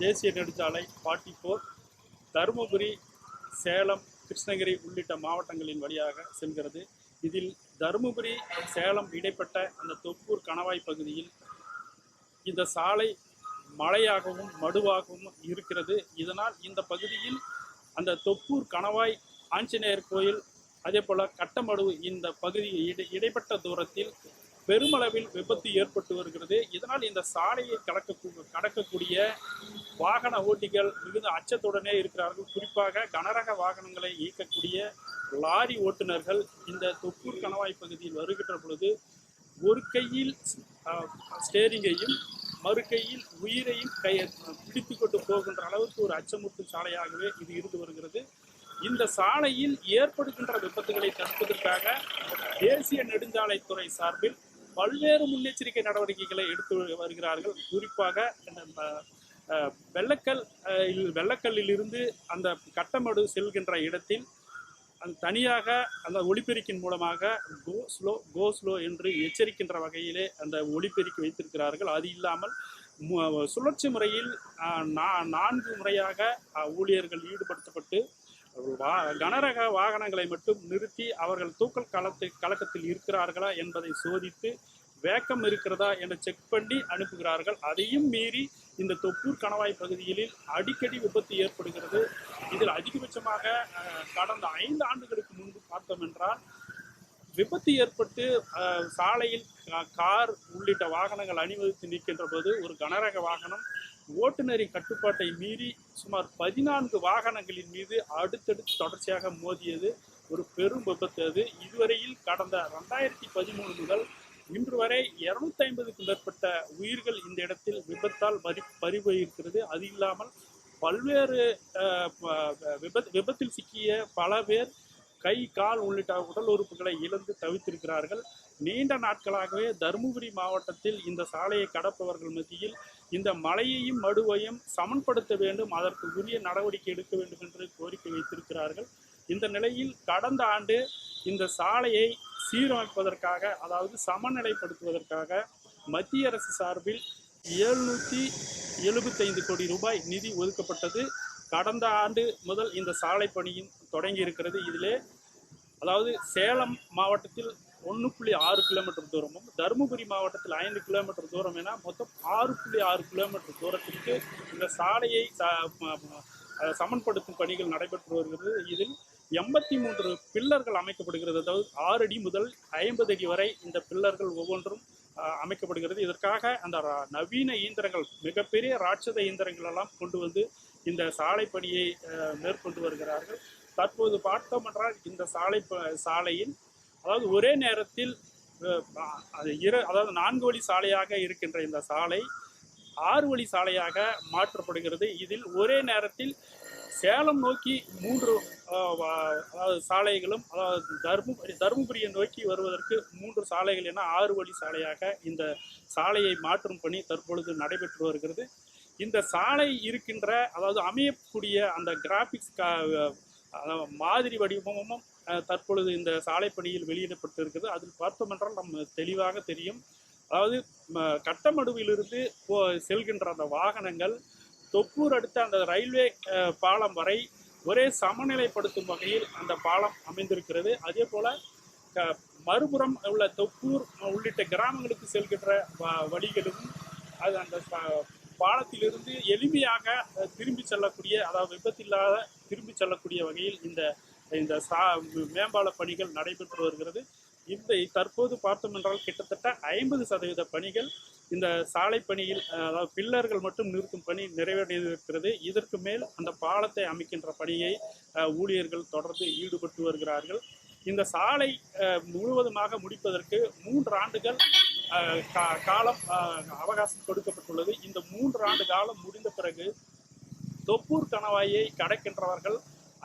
தேசிய நெடுஞ்சாலை 44 தருமபுரி, சேலம், கிருஷ்ணகிரி உள்ளிட்ட மாவட்டங்களின் வழியாக செல்கிறது. இதில் தருமபுரி, சேலம் இடைப்பட்ட அந்த தொப்பூர் கணவாய் பகுதியில் இந்த சாலை மலையாகவும் மடுவாகவும் இருக்கிறது. இதனால் இந்த பகுதியில் அந்த தொப்பூர் கணவாய் ஆஞ்சநேயர் கோயில், அதே போல கட்டமடு இந்த பகுதி இடைப்பட்ட தூரத்தில் பெருமளவில் விபத்து ஏற்பட்டு வருகிறது. இதனால் இந்த சாலையை கடக்கக்கூடிய வாகன ஓட்டிகள் மிகுந்த அச்சத்துடனே இருக்கிறார்கள். குறிப்பாக கனரக வாகனங்களை இயக்கக்கூடிய லாரி ஓட்டுநர்கள் இந்த தொப்பூர் கணவாய் பகுதியில் வருகின்ற பொழுது ஒரு கையில் ஸ்டேரிங்கையும் மறு கையில் உயிரையும் பிடித்து கொண்டு போகின்ற அளவுக்கு ஒரு அச்சமுறுத்தும் சாலையாகவே இது இருந்து வருகிறது. இந்த சாலையில் ஏற்படுகின்ற விபத்துகளை தடுப்பதற்காக தேசிய நெடுஞ்சாலைத்துறை சார்பில் பல்வேறு முன்னெச்சரிக்கை நடவடிக்கைகளை எடுத்து வருகிறார்கள். குறிப்பாக வெள்ளக்கல்லில் இருந்து அந்த கட்டமடு செல்கின்ற இடத்தில் தனியாக அந்த ஒலிபெருக்கின் மூலமாக கோ ஸ்லோ என்று எச்சரிக்கின்ற வகையிலே அந்த ஒலிபெருக்கி வைத்திருக்கிறார்கள். அது இல்லாமல் சுழற்சி முறையில் 4 முறையாக ஊழியர்கள் ஈடுபடுத்தப்பட்டு கனரக வாகனங்களை மட்டும் நிறுத்தி அவர்கள் தூக்கல் கலக்கத்தில் இருக்கிறார்களா என்பதை சோதித்து வேக்கம் இருக்கிறதா என செக் பண்ணி அனுப்புகிறார்கள். அதையும் மீறி இந்த தொப்பூர் கணவாய் பகுதியில் அடிக்கடி விபத்து ஏற்படுகிறது. இதில் அதிகபட்சமாக கடந்த 5 ஆண்டுகளுக்கு முன்பு பார்த்தோம் என்றால் விபத்து ஏற்பட்டு சாலையில் கார் உள்ளிட்ட வாகனங்கள் அணிவகுத்து நிற்கின்ற போது ஒரு கனரக வாகனம் ஓட்டுநரின் கட்டுப்பாட்டை மீறி சுமார் 14 வாகனங்களின் மீது அடுத்தடுத்து தொடர்ச்சியாக மோதியது ஒரு பெரும் விபத்து. அது இதுவரையில் கடந்த 2013 முதல் இன்று வரை 250க்கும் மேற்பட்ட உயிர்கள் இந்த இடத்தில் விபத்தால் பறிபோயிருக்கிறது. அது இல்லாமல் பல்வேறு விபத்தில் சிக்கிய பல பேர் கை, கால் உள்ளிட்ட உடல் உறுப்புகளை இழந்து தவித்திருக்கிறார்கள். நீண்ட நாட்களாகவே தருமபுரி மாவட்டத்தில் இந்த சாலையை கடப்பவர்கள் மத்தியில் இந்த மலையையும் மடுவையும் சமன்படுத்த வேண்டும், அதற்கு உரிய நடவடிக்கை எடுக்க வேண்டும் என்று கோரிக்கை வைத்திருக்கிறார்கள். இந்த நிலையில் கடந்த ஆண்டு இந்த சாலையை சீரமைப்பதற்காக, அதாவது சமநிலைப்படுத்துவதற்காக மத்திய அரசு சார்பில் 775 கோடி ரூபாய் நிதி ஒதுக்கப்பட்டது. கடந்த ஆண்டு முதல் இந்த சாலை பணியும் தொடங்கி இருக்கிறது. இதிலே அதாவது சேலம் மாவட்டத்தில் 1.6 கிலோமீட்டர் தூரமும், தருமபுரி மாவட்டத்தில் 5 கிலோமீட்டர் தூரம் என மொத்தம் 6.6 கிலோமீட்டர் தூரத்திற்கு இந்த சாலையை சமன்படுத்தும் பணிகள் நடைபெற்று வருகிறது. இதில் 83 பில்லர்கள் அமைக்கப்படுகிறது. அதாவது 6 அடி முதல் 50 அடி வரை இந்த பில்லர்கள் ஒவ்வொன்றும் அமைக்கப்படுகிறது. இதற்காக அந்த நவீன இயந்திரங்கள், மிகப்பெரிய ராட்சத இயந்திரங்கள் எல்லாம் கொண்டு வந்து இந்த சாலை பணியை மேற்கொண்டு வருகிறார்கள். தற்போது பார்த்தோம் என்றால் இந்த சாலையில் அதாவது ஒரே நேரத்தில் அதாவது 4 வழி சாலையாக இருக்கின்ற இந்த சாலை 6 வழி சாலையாக மாற்றப்படுகிறது. இதில் ஒரே நேரத்தில் சேலம் நோக்கி 3 சாலைகளும், அதாவது தருமபுரியை நோக்கி வருவதற்கு 3 சாலைகள் என 6 வழி சாலையாக இந்த சாலையை மாற்றும் பணி தற்பொழுது நடைபெற்று வருகிறது. இந்த சாலை இருக்கின்ற, அதாவது அமையக்கூடிய அந்த கிராபிக்ஸ் மாதிரி வடிவமும் தற்பொழுது இந்த சாலை பணியில் வெளியிடப்பட்டிருக்கிறது. அதில் பார்த்தோம் என்றால் நம்ம தெளிவாக தெரியும். அதாவது கட்டமடுவிலிருந்து செல்கின்ற அந்த வாகனங்கள் தொப்பூர் அடுத்த அந்த ரயில்வே பாலம் வரை ஒரே சமநிலைப்படுத்தும் வகையில் அந்த பாலம் அமைந்திருக்கிறது. அதே போல மறுபுறம் உள்ள தொப்பூர் உள்ளிட்ட கிராமங்களுக்கு செல்கின்ற வழிகளும் அது அந்த பாலத்திலிருந்து எளிமையாக திரும்பி செல்லக்கூடிய, அதாவது விபத்தில்லாத திரும்பி செல்லக்கூடிய வகையில் இந்த மேம்பால பணிகள் நடைபெற்று வருகிறது. தற்போது பார்த்தோம் என்றால் கிட்டத்தட்ட 50% பணிகள் இந்த சாலை பணியில், அதாவது பில்லர்கள் மட்டும் நிறுத்தும் பணி நிறைவேறியிருக்கிறது. இதற்கு மேல் அந்த பாலத்தை அமைக்கின்ற பணியை ஊழியர்கள் தொடர்ந்து ஈடுபட்டு வருகிறார்கள். இந்த சாலை முழுவதுமாக முடிப்பதற்கு 3 ஆண்டுகள் காலம் அவகாசம் கொடுக்கப்பட்டுள்ளது. இந்த 3 ஆண்டு காலம் முடிந்த பிறகு தொப்பூர் கணவாயை கடக்கின்றவர்கள்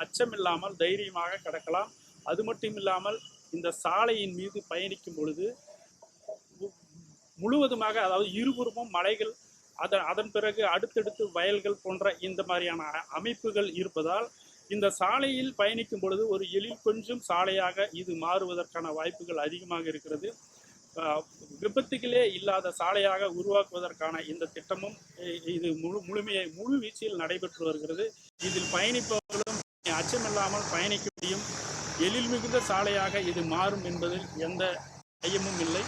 அச்சமில்லாமல் தைரியமாக கடக்கலாம். அது மட்டும் இல்லாமல் இந்த சாலையின் மீது பயணிக்கும் பொழுது முழுவதுமாக, அதாவது இருபுறமும் மலைகள், அதன் பிறகு அடுத்தடுத்து வயல்கள் போன்ற இந்த மாதிரியான அமைப்புகள் இருப்பதால் இந்த சாலையில் பயணிக்கும் பொழுது ஒரு எழில் கொஞ்சம் சாலையாக இது மாறுவதற்கான வாய்ப்புகள் அதிகமாக இருக்கிறது. விபத்துகளே இல்லாத சாலையாக உருவாக்குவதற்கான இந்த திட்டமும் இது முழு வீச்சில் நடைபெற்று வருகிறது. இதில் பயணிப்பவர்களும் அச்சமில்லாமல் பயணிக்க முடியும். எழில் மிகுந்த சாலையாக இது மாறும் என்பதில் எந்த ஐயமும் இல்லை.